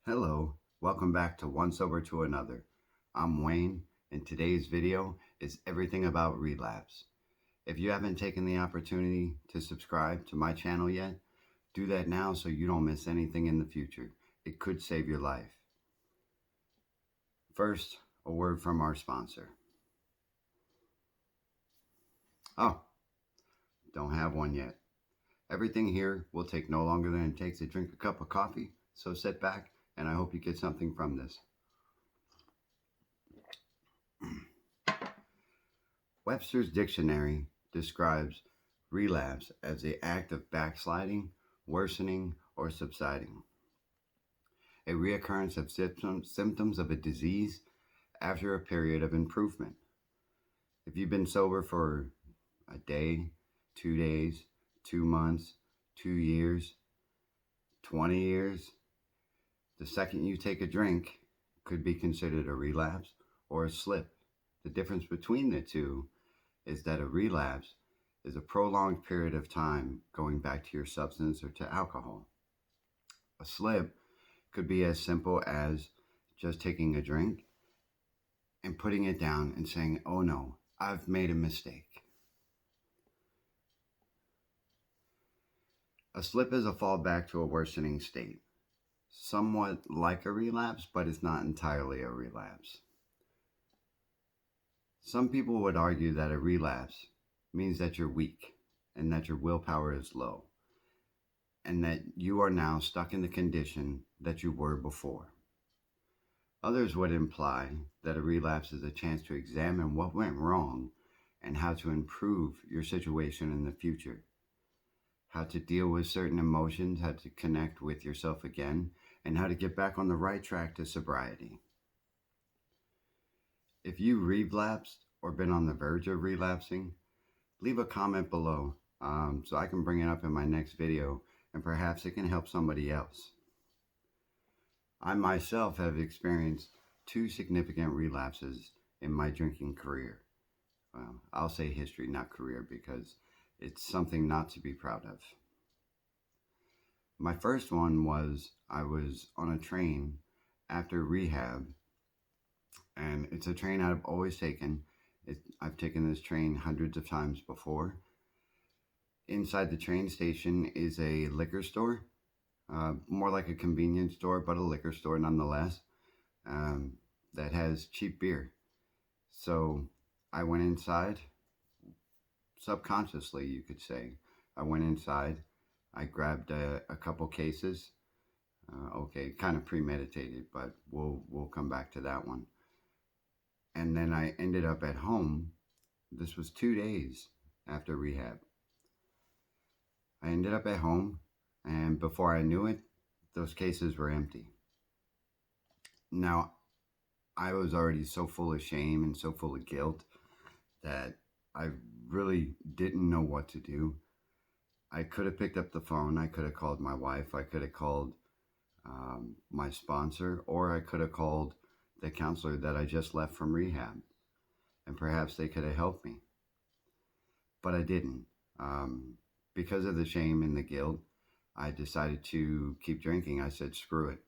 Hello, welcome back to One Sober to Another. I'm Wayne, and today's video is everything about relapse. If you haven't taken the opportunity to subscribe to my channel yet, do that now so you don't miss anything in the future. It could save your life. First, a word from our sponsor. Oh, don't have one yet. Everything here will take no longer than it takes to drink a cup of coffee, so sit back and I hope you get something from this. Webster's Dictionary describes relapse as the act of backsliding, worsening, or subsiding. A reoccurrence of symptoms of a disease after a period of improvement. If you've been sober for a day, 2 days, 2 months, 2 years, 20 years, the second you take a drink could be considered a relapse or a slip. The difference between the two is that a relapse is a prolonged period of time going back to your substance or to alcohol. A slip could be as simple as just taking a drink and putting it down and saying, oh no, I've made a mistake. A slip is a fall back to a worsening state, somewhat like a relapse, but it's not entirely a relapse. Some people would argue that a relapse means that you're weak and that your willpower is low, and that you are now stuck in the condition that you were before. Others would imply that a relapse is a chance to examine what went wrong and how to improve your situation in the future, how to deal with certain emotions, how to connect with yourself again, and how to get back on the right track to sobriety. If you relapsed or been on the verge of relapsing, leave a comment below so I can bring it up in my next video and perhaps it can help somebody else. I myself have experienced 2 significant relapses in my drinking career. Well, I'll say history, not career, because it's something not to be proud of. My first one was I was on a train after rehab, and it's a train I've always taken. I've taken this train hundreds of times before. Inside the train station is a liquor store, more like a convenience store, but a liquor store nonetheless, that has cheap beer. So I went inside, subconsciously you could say. I went inside, I grabbed a couple cases. Okay, kind of premeditated, but we'll come back to that one. And then I ended up at home. This was 2 days after rehab. I ended up at home, and before I knew it, those cases were empty. Now, I was already so full of shame and so full of guilt that I really didn't know what to do. I could have picked up the phone. I could have called my wife. I could have called my sponsor, or I could have called the counselor that I just left from rehab, and perhaps they could have helped me. But I didn't. Because of the shame and the guilt, I decided to keep drinking. I said, screw it.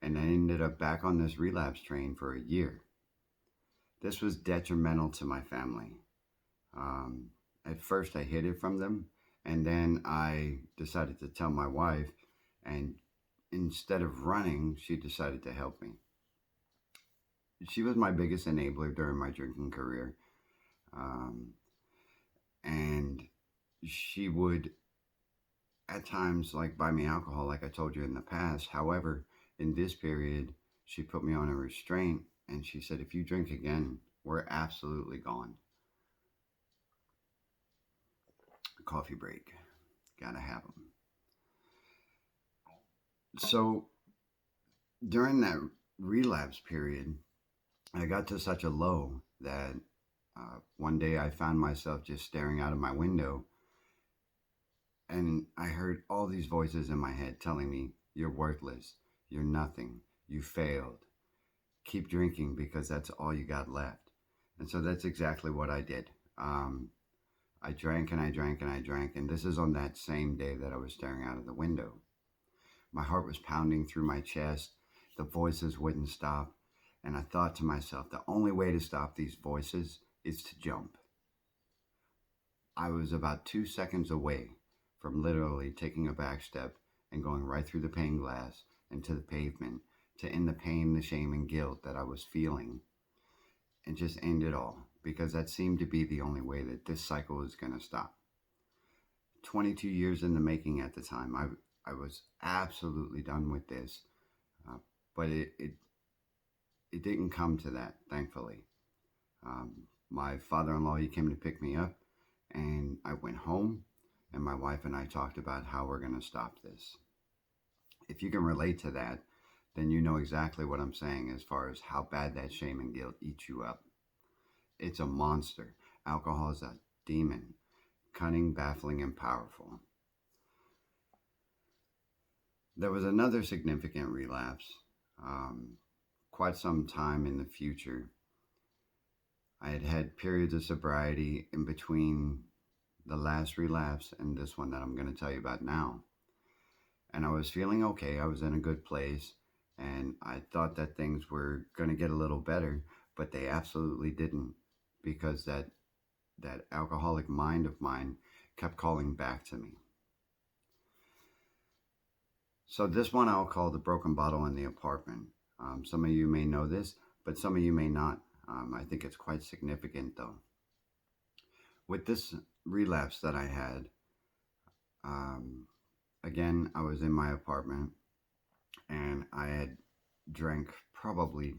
And I ended up back on this relapse train for a year. This was detrimental to my family. At first I hid it from them, and then I decided to tell my wife, and instead of running, she decided to help me. She was my biggest enabler during my drinking career. And she would at times buy me alcohol, like I told you in the past. However, in this period, she put me on a restraint, and she said, if you drink again, we're absolutely gone. Coffee break. Gotta have them. So during that relapse period, I got to such a low that one day I found myself just staring out of my window, and I heard all these voices in my head telling me, you're worthless, you're nothing, you failed, keep drinking because that's all you got left. And so that's exactly what I did. I drank and I drank and I drank, and this is on that same day that I was staring out of the window. My heart was pounding through my chest. the voices wouldn't stop. And I thought to myself, the only way to stop these voices is to jump. I was about 2 seconds away from literally taking a back step and going right through the pane glass into the pavement to end the pain, the shame, and guilt that I was feeling and just end it all, because that seemed to be the only way that this cycle was going to stop. 22 years in the making at the time. I was absolutely done with this, but it didn't come to that, thankfully. My father-in-law, he came to pick me up, and I went home, and my wife and I talked about how we're going to stop this. If you can relate to that, then you know exactly what I'm saying as far as how bad that shame and guilt eats you up. It's a monster. Alcohol is a demon, cunning, baffling, and powerful. There was another significant relapse, quite some time in the future. I had had periods of sobriety in between the last relapse and this one that I'm going to tell you about now. And I was feeling okay. I was in a good place, and I thought that things were going to get a little better, but they absolutely didn't, because that alcoholic mind of mine kept calling back to me. So this one I'll call the broken bottle in the apartment. Some of you may know this, but some of you may not. I think it's quite significant though. With this relapse that I had, again, I was in my apartment, and I had drank probably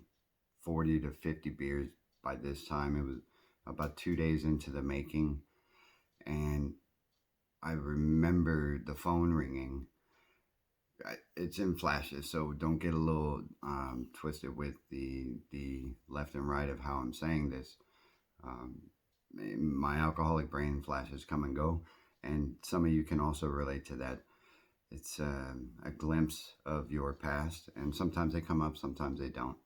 40 to 50 beers by this time. It was about 2 days into the making, and I remember the phone ringing. It's in flashes, so don't get a little twisted with the left and right of how I'm saying this. My alcoholic brain flashes come and go, and some of you can also relate to that. It's a glimpse of your past, and sometimes they come up, sometimes they don't.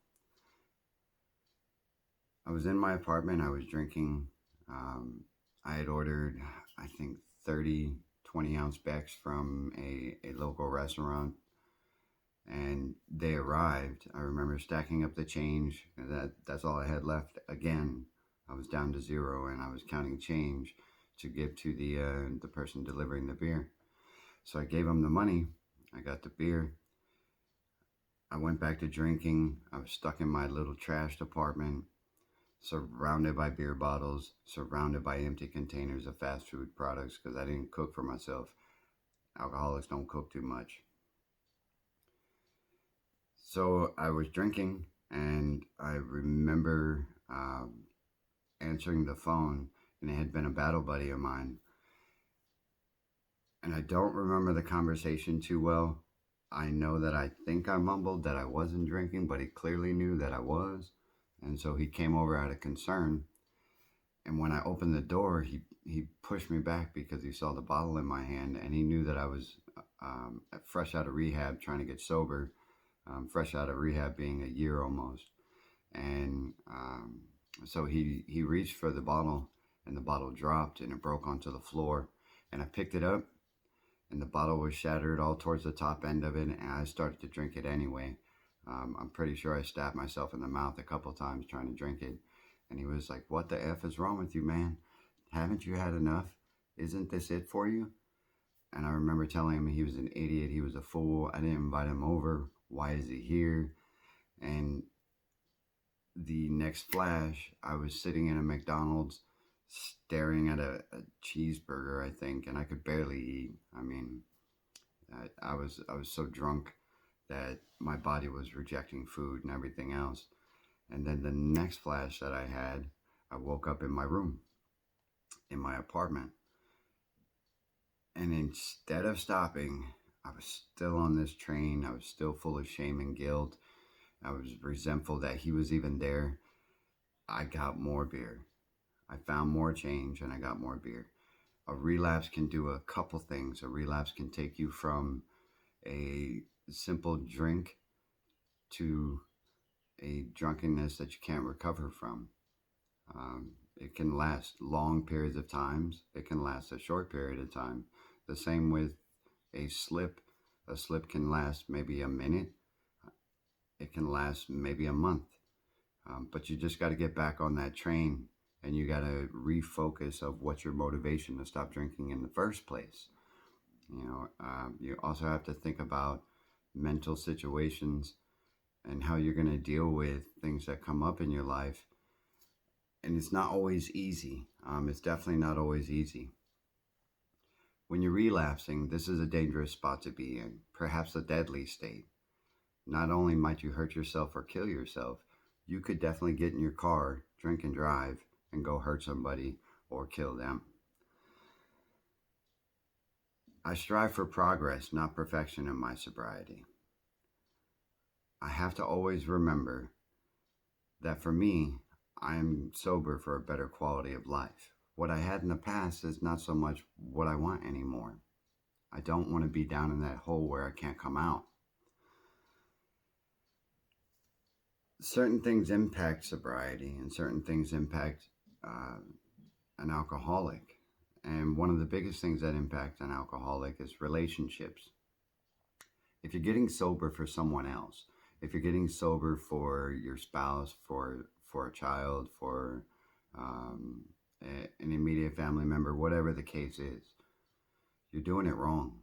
I was in my apartment, I was drinking. I had ordered, I think, 30 20-ounce Becks from a local restaurant, and they arrived. I remember stacking up the change. That's all I had left. Again, I was down to zero, and I was counting change to give to the person delivering the beer. So I gave him the money. I got the beer. I went back to drinking. I was stuck in my little trashed apartment, surrounded by beer bottles, surrounded by empty containers of fast food products, because I didn't cook for myself. Alcoholics don't cook too much. So I was drinking, and I remember answering the phone, and it had been a battle buddy of mine. And I don't remember the conversation too well. I know that I think I mumbled that I wasn't drinking, but he clearly knew that I was. And so he came over out of concern. And when I opened the door, he pushed me back because he saw the bottle in my hand, and he knew that I was fresh out of rehab, trying to get sober, fresh out of rehab being a year almost. And so he reached for the bottle, and the bottle dropped, and it broke onto the floor. And I picked it up, and the bottle was shattered all towards the top end of it, and I started to drink it anyway. I'm pretty sure I stabbed myself in the mouth a couple times trying to drink it. And he was like, "What the F is wrong with you, man? Haven't you had enough? Isn't this it for you?" And I remember telling him he was an idiot, he was a fool, I didn't invite him over, why is he here? And the next flash, I was sitting in a McDonald's staring at a cheeseburger, I think, and I could barely eat. I mean, I was so drunk that my body was rejecting food and everything else. And then the next flash that I had, I woke up in my room, in my apartment. And instead of stopping, I was still on this train. I was still full of shame and guilt. I was resentful that he was even there. I got more beer. I found more change, and I got more beer. A relapse can do a couple things. A relapse can take you from a simple drink to a drunkenness that you can't recover from. It can last long periods of times. It can last a short period of time. The same with a slip. A slip can last maybe a minute. it can last maybe a month. But you just got to get back on that train, and you got to refocus of what's your motivation to stop drinking in the first place. You also have to think about mental situations and how you're going to deal with things that come up in your life. And it's not always easy. It's definitely not always easy. When you're relapsing, this is a dangerous spot to be in, perhaps a deadly state. Not only might you hurt yourself or kill yourself, you could definitely get in your car, drink and drive, and go hurt somebody or kill them. I strive for progress, not perfection in my sobriety. I have to always remember that for me, I am sober for a better quality of life. What I had in the past is not so much what I want anymore. I don't want to be down in that hole where I can't come out. Certain things impact sobriety, and certain things impact an alcoholic. And one of the biggest things that impact an alcoholic is relationships. If you're getting sober for someone else, if you're getting sober for your spouse, for a child, for an immediate family member, whatever the case is, you're doing it wrong.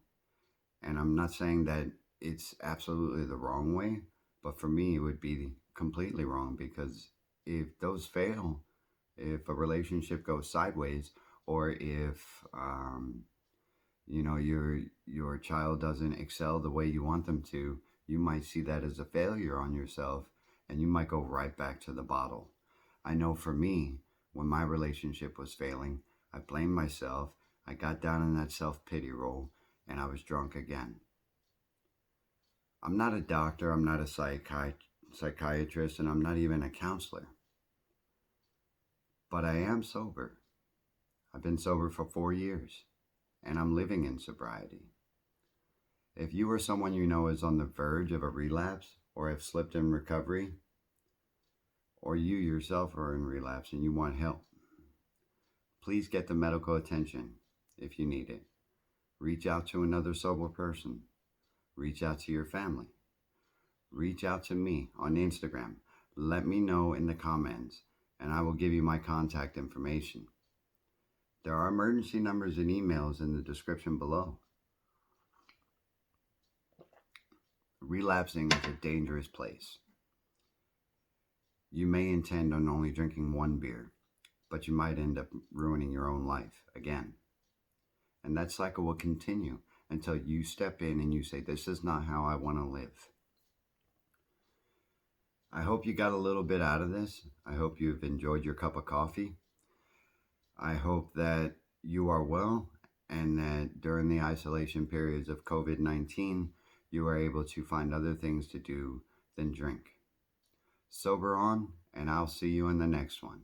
And I'm not saying that it's absolutely the wrong way, but for me, it would be completely wrong, because if those fail, if a relationship goes sideways, or if your child doesn't excel the way you want them to, you might see that as a failure on yourself, and you might go right back to the bottle. I know for me, when my relationship was failing, I blamed myself, I got down in that self-pity role, and I was drunk again. I'm not a doctor, I'm not a psychiatrist, and I'm not even a counselor. But I am sober. I've been sober for 4 years, and I'm living in sobriety. If you or someone you know is on the verge of a relapse, or have slipped in recovery, or you yourself are in relapse and you want help, please get the medical attention if you need it. Reach out to another sober person. Reach out to your family. Reach out to me on Instagram. Let me know in the comments, and I will give you my contact information. There are emergency numbers and emails in the description below. Relapsing is a dangerous place. You may intend on only drinking one beer, but you might end up ruining your own life again. And that cycle will continue until you step in and you say, this is not how I want to live. I hope you got a little bit out of this. I hope you've enjoyed your cup of coffee. I hope that you are well, and that during the isolation periods of COVID-19, you are able to find other things to do than drink. Sober on, and I'll see you in the next one.